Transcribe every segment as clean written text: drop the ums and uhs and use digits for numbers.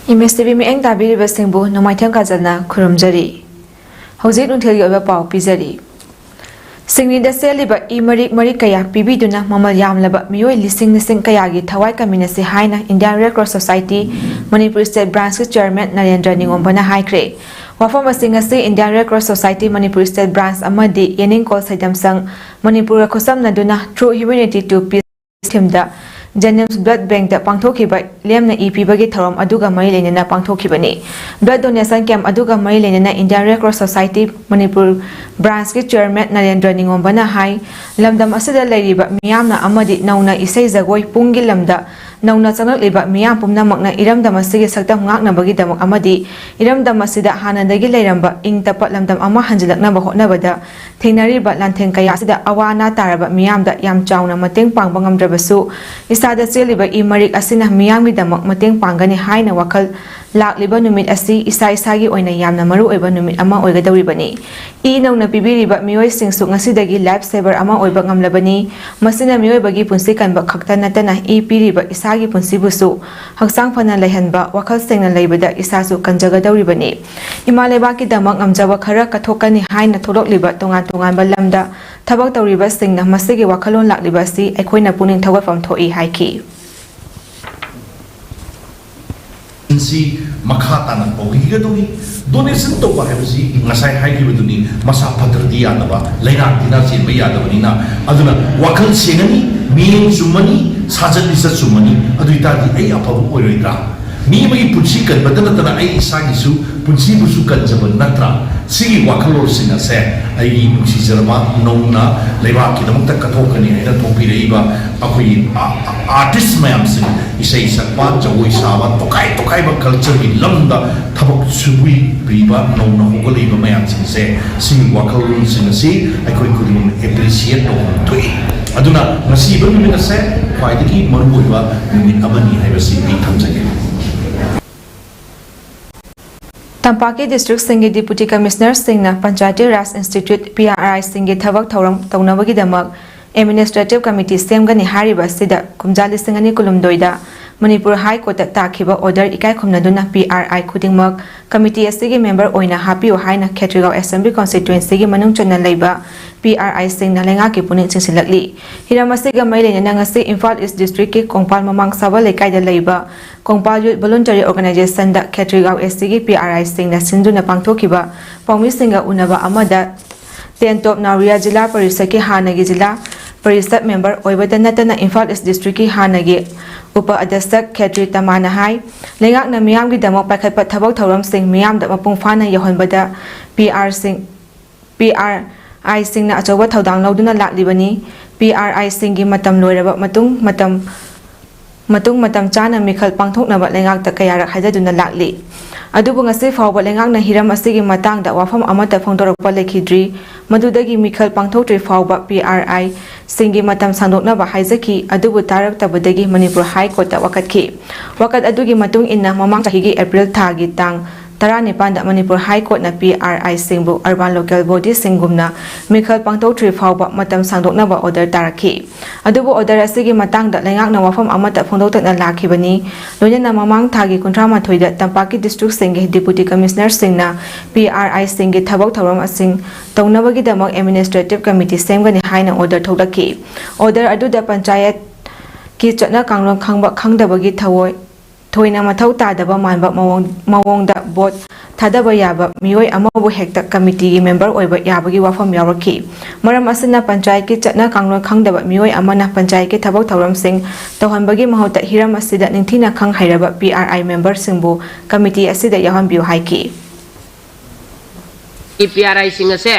MSTV mieng tabiribasingbu nomaitham kajana khurumjari hojik nuntheli oiba pau pizari singni da seliba mari kaya pibiduna mamal yamlaba miyoi lising kaya gi thawai kaminasi haina Indian Red Cross Society Manipur State Branch Chairman Narendra Ningombana haikre wafam asingasi Indian Red Cross Society Manipur State Branch amadi yening kol saidam sang Manipur khosam naduna through humanity to peace themda Jennings Blood Bank da pangthokiba lemna ipibagi thorom aduga mari lenena pangthokibani blood donation camp aduga mari lenena Indian Red Cross Society Manipur branch ki chairman Narendra Ningombana hai lamdam asida leiriba miyamna amadi nauna isai jagoi pungi lamda nauna chanak liba miyam pumna makna iramdam asigi saktam ngakna bagi damak amadi iramdam asida hanadagi leiramba ing tapat lamdam ama hanjilakna ba hotnabada thenariba lantheng kaya asida awana taraba miyamda yam chauna mateng pangba ngamdrabasu isada cheliba marik asina miyamgi damak mateng pangani haina wakal lakliba numit asi isa isagi oina yamna maru oiba numit ama oigadawribani nauna pibiriba miyoi singsu ngasidagi life saver ama oiba ngamlabani masina miyoi bagi punsi kanba khakta natana piriba isagi punsibusu haksang phana lehanba wakal sengna leibada isasu kanjagadawribani imaleba ki damak ngamjaba khara kathokani haina tholokliba tongan balamda thabak tawriba singna masigi wakalon lakliba si aikhoina puning thawafam thoi haiki si makha tanan ogiga duni donation to ba hebsi ngasai haigi beduni masa patrdi ya ba leina dina sin ba ya da bani na aduna wakal sengani mi sumani sajan bisa sumani aduita di ai apa oiroidra mi mai punsi kan badana tana ai isagi su punsi busu kan jaban natra sigi wakalo singa se ai nusi jarma nongna leba ki damta kathokani ai da thopi reiba akoi artist mayam sin isai sakpa jawoi sawa tokai ba culture gi lamda thabak subui priba nongna hogolei ba mayam sin se sigi wakalo singa si akoi kudum appreciate no toi aduna ngasi ba mi na se khwaidagi maru oiba mi abani hai ba si bi thamjage Tampaki District Singi Deputy Commissioner Singna Panchayati Raj Institute PRI Singi Thavak Thauram Taunabagi Damak Administrative Committee Semgani Hariba Sida Kumjali Singani Kulumdoida Manipur High Court Takiba Order Ikai Kumnaduna PRI Kudingmak Committee Sigi Member Oina Happy Haina Ketrigao Assembly Constituency Manung Chana Laiba PRI Singna Lengaki Puning Sinsilakli Hiramasiga Mailin Nangasi Imphal East District Ki Kongpal Mamang Sava Lekai da Laiba Kongpal Youth Voluntary Organization da Ketrigao SG PRI Singna Sinduna Pangtokiba Paumi Singa Unaba Amada Tentop Nauriya Jila Parisaki Hanagi Jila Parisat Member Oibada Natana Imphal East District Ki Hanagi Upa Adasak Ketri Tamana Hai Lengak na miyam gi damak pakhat pat thabak thoram sing miyam da mapung fana yahonbada PRI sing na achoba thodang lauduna laklibani PRI sing gi matam loiraba matung chana mikhal pangthoknaba lengak ta kayarak haidaduna lakli adubu ngasi fawba lengak na hiram asigi matang da wafam amata phongdorokpa lekhidri madudagi mikhal pangthoktre fawba PRI singi matam sandokna ba haizaki adubu tarak tabadagi Manipur High Court da wakat adugi matung inna mamang chahigi April thagi tang Tara Nipanda Manipur High Court na PRI Singbu Urban Local Body Singumna Mikhal Pangtoktre Fawba Matam Sangdokna ba order taraki adubu order asigi matang da lengak na wafam amata phongdok na lakhibani loina mamang thagi kuntrama thoida Tampaki District Singi Deputy Commissioner Singna PRI Singi thabak thoram asing taunabagi damak Administrative Committee semgani haina order tholaki order adu da panchayat ki chana kanglong khangba khangdabagi thawoi Toina mathau tadaba manba mawongda bot thadaba yaba miyoi amabu hekta committee member oiba yabagi wafam yauraki maram asina panchayat ki chatna kanglong khangdaba miyoi amana panchayat ki thabak thauram sing tawhanbagi mahota hiram asida ningthina khang hairaba PRI member singbu committee asida yahanbiu haiki PRI singase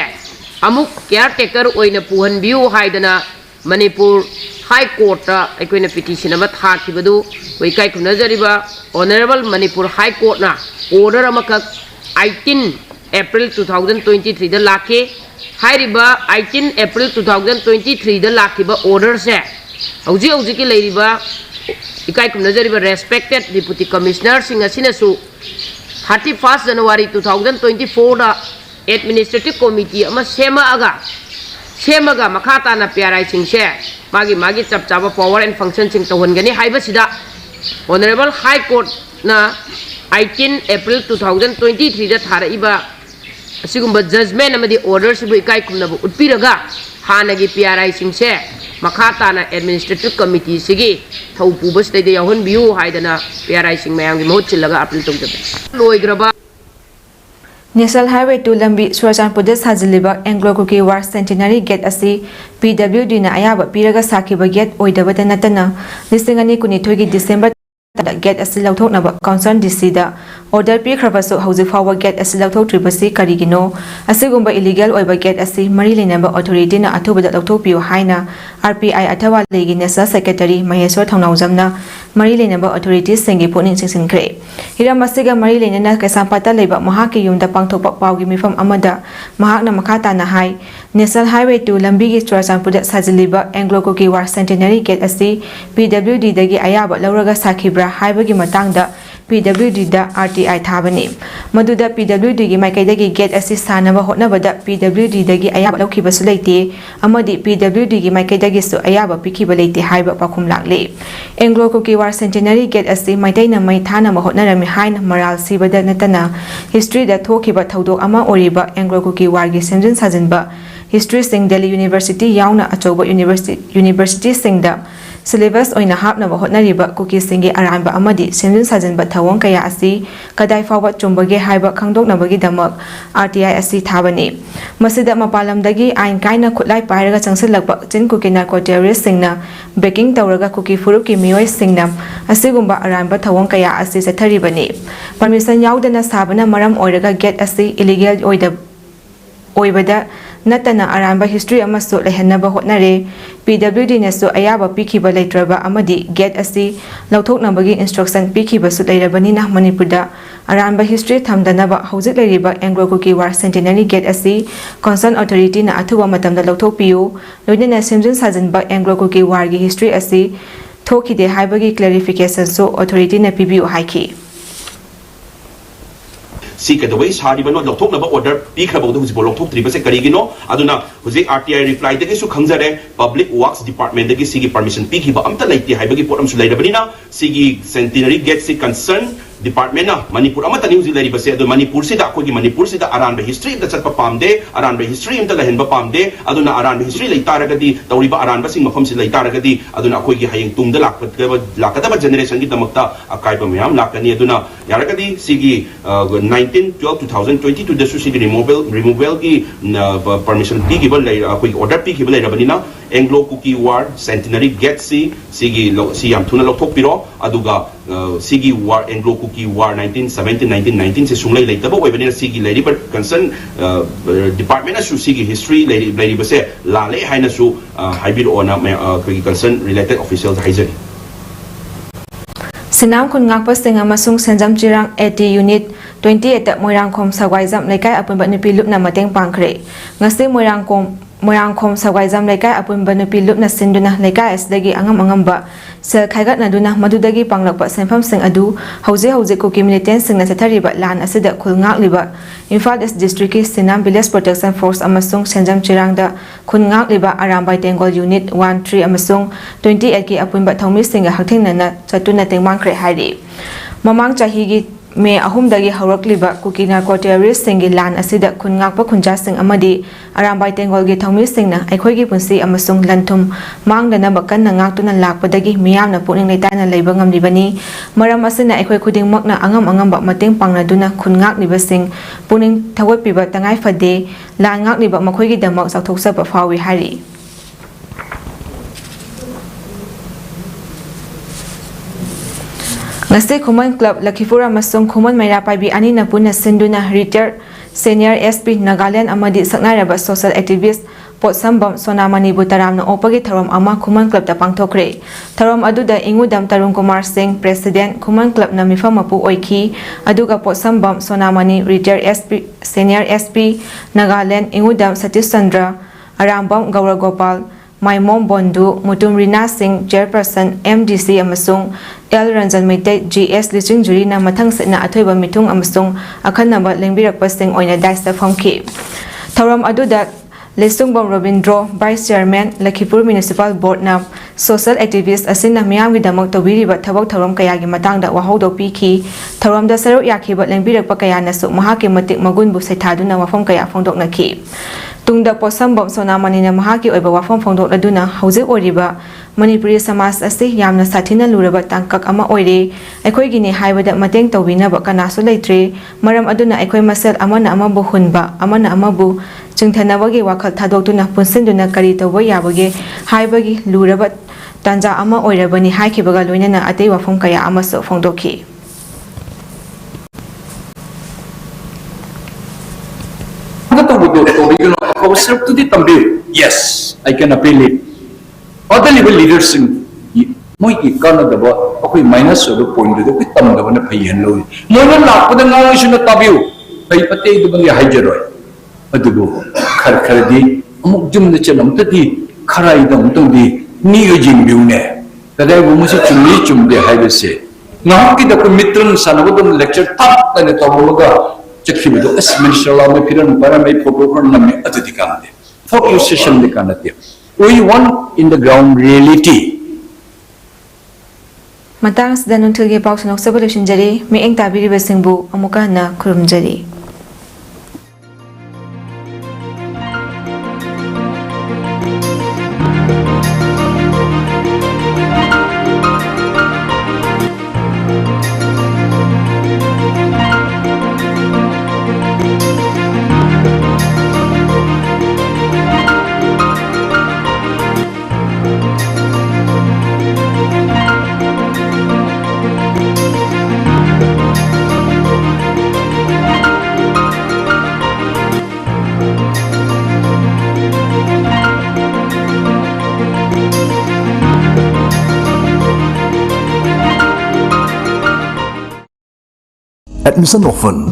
amuk caretaker oina puhanbiu haidana Manipur High Court aikoina petition ama thakibadu kai kunajariba Honorable Manipur High Court na order amaka 18 April 2023 da lake hairiba 18 April 2023 da lakiba order se hauji ki leiriba kai kunajariba respected Deputy Commissioner singa sinasu 31st January 2024 da Administrative Committee ama semaga makata na PRI singse magi chap chapa power and function sing tawon gani haiba sida Honorable High Court na 18 April 2023 da thara iba asigumba judgment amadi order sibu ikai kumnabu utpiraga hanagi PRI singse makha tana administrative committee sigi thau pubas de yahon biu haidana PRI sing mayang gi mahut chilaga appeal tawjabe loigraba National Highway to Lambi Surachanpur da sajiliba Anglo Cookie War Centenary Gate asi PWD na ayaba piraga sakiba gate oidabada natana lisingani kunithogi December gate asi lauthoknaba concern DC da order pikhrabasu hauji fawa gate asi lauthoktribasi karigino asigumba illegal oiba gate asi mari lenaba authority na athubada lauthokpiyo haina RPI athawa legi National Secretary Maheshwar Thongnaujamna mari lenaba authority singi puning singsinkre hiramasiga mari lenana Kaisampata leba mahaki yumda pangthokpa pawgi mifam amada mahakna makhata na hai National Highway to Lambi gi Surachanpur da sajiliba Anglo Cookie War Centenary Gate asi PWD dagi ayaba lauraga sakibra haibagi matangda PWD da RTI thabani maduda PWD gi maikaidagi gate asi sanaba hotnabada PWD dagi ayaba laukibasu leite amadi PWD gi maikaidagi su ayaba pikiba leite haiba pakhum lakle Anglo Cookie War Centenary Gate asi maitaina mai thana ma hotnarami haina maral sibada natana history da thokiba thodok ama oriba Anglo Cookie War gi semjin sajinba history sing Delhi University yauna achoba university sing da syllabus oina hapna ba hotnariba cookie singi aranba amadi semjin sajinba thawong kaya asi kadai fawa chumbage haiba khangdoknabagi damak RTI asi thabani masida mapalamdagi ain kaina khutlai pairaga changsilakpa chin cookie narco terrorist singna backing tawraga cookie furup ki miyoi singna asigumba aranba thawong kaya asi satharibani permission yaudana sabana maram oiraga gate asi illegal oibada natana aramba history amaso lehenaba hotnare PWD naso ayaba pikiba leitraba amadi gate asi lauthoknabagi instruction pikiba su leirabanina Manipurda aramba history thamdanaba hojik leiriba Anglo Cookie War Centenary Gate asi concern authority na athuba matamda lauthokpiyu loinana semjin sajinba Anglo Cookie War gi history asi thokide haibagi clarification so authority na pibiu haiki Seek the way Haribano Lotok number order, Pikrabo, who's Bolotok, Tribase Carigino, Aduna, who's the RTI reply, the Gisu Kangzare, Public Works Department, the Sigi permission, Piki, but Amta like the Hibagi Potam Sulabanina, Sigi Centenary gets a concern. Department na Manipur amata New Zealand base adu Manipur sida akogi Manipur sida aran ba history da chatpa pamde aran ba history imta lahen ba pamde aduna aran ba history leitaragadi tawriba aran ba sing mafam si leitaragadi aduna akogi hayeng tungda lakata ba generation gi damakta akai ba myam lakani aduna yaragadi sigi 19/12/2022 dasu sigi removal gi permission pi gi ba akogi order pi gi ba leirabanina Anglo Cookie War Centenary Gate sigi am thuna lokthok piro aduga sigi war Anglo Cookie War 1917-1919 se sunglai leitaba oibani sigi lady but concern department asu sigi history lady base lale haina su hybrid ona concern related officials haizari Sinam kun ngakpa singa masung senjam jirang 80 unit 28 moirangkhom sagwaizam lekai apunba nupi lupna mateng pangkhre ngasi moirangkhom sagwaizam lekai apunba nupi lupna sinduna lekai asdagi angam-angamba sel khaigatnaduna madudagi panglakpa senfam sing adu hauze cookie militant singna sathariba lan asida khulngakliba Imphal East District ki Sinam Village Protection Force amasung senjam jirangda khulngakliba Arambai Tengol Unit 13 amasung 28 ki apunba thongmi singa hakthingnana chatuna tengmangkhre hairi mamang chahigi May ahumdagi haurakliba cookie narco terrorist singi lan asida khungakpa khunja sing amadi Arambai Tengol gi thongmi singna aikhoigi punsi amasung lanthum mangdana bakanna ngaktuna lakpadagi miyamna puning leitana leiba ngamlibani maram asina aikhoi khudingmakna angam-angamba mateng pangnaduna khungakliba sing puning thawatpiba tangai fade lan ngakliba makhoigi damak sauthoksaba fawi hari Ngasi Khuman Club Lakhipura Masung Khuman Maira Paibi Ani Napuna Sinduna Retired Senior SP Nagaland Amadi Saknaraba Social Activist Pot Sambam Sonamani Butaramna Opagi Tharom Ama Khuman Club da Pangthokre Tharom aduda Ingudam Tarun Kumar Singh President Khuman Club na Mifamapu Oiki aduga Pot Sambam Sonamani Retired SP Senior SP Nagaland Ingudam Satish Chandra Arambam Gaura Gopal Maimom Bondu Mutum Rina Singh Chairperson MDC amasung L Ranjan Mete GS Liching Juri na mathang setna athoiba mitung amasung akhanaba lengbirakpa sing oina daista phomki Thoram aduda Lestungbam Robindro, Vice Chairman, Lakhipur Municipal Board na social activist asina miyamgidamak tawbiriba thabak thorom kayagi matangda wahawdok piki thoromda saruk yakhiba lengbirakpa kaya nasu mahaki matik magunbu saithaduna wafam kaya phongdoknaki tungda posambam sonamanina mahaki oiba wafam phongdokladuna hauzik oriba Manipuri Samas asi yamna sathina luraba tangkak ama oire aikhoigini haibada mateng tawbinaba kanasu leitre maram aduna aikoi masel amana amabu hunba amana amabu chungthanabagi wakhal thadoktuna punsinduna kari tawba yabage haibagi luraba tanja ama oirabani haikibaga loinana atei wafam kaya amasu phongdokhi Yes, I can appeal it. Other level leaders in Moiki Canada, okay, minus of the point of the Tam Governor Payan Loy. More not with the knowledge of the Tabu, Paypate the Bunga Hydroid. But to go, Karkardi, Mukjum the Chanam Tati, Karaidam to the Neojin Bune. That I was to reach him, the Highway say. Now, the commitment Sanavadam lecture top and the Taboga, Chekibu, as Minister Lamapiran, Paramay, Popo, Nami, Atatikande. Focus session the Kanati. We want in the ground reality. Matang sa danuntilgi pausanok sa Bulletin jari mieng tabiriba singbu amuka na kurumjari. Admission often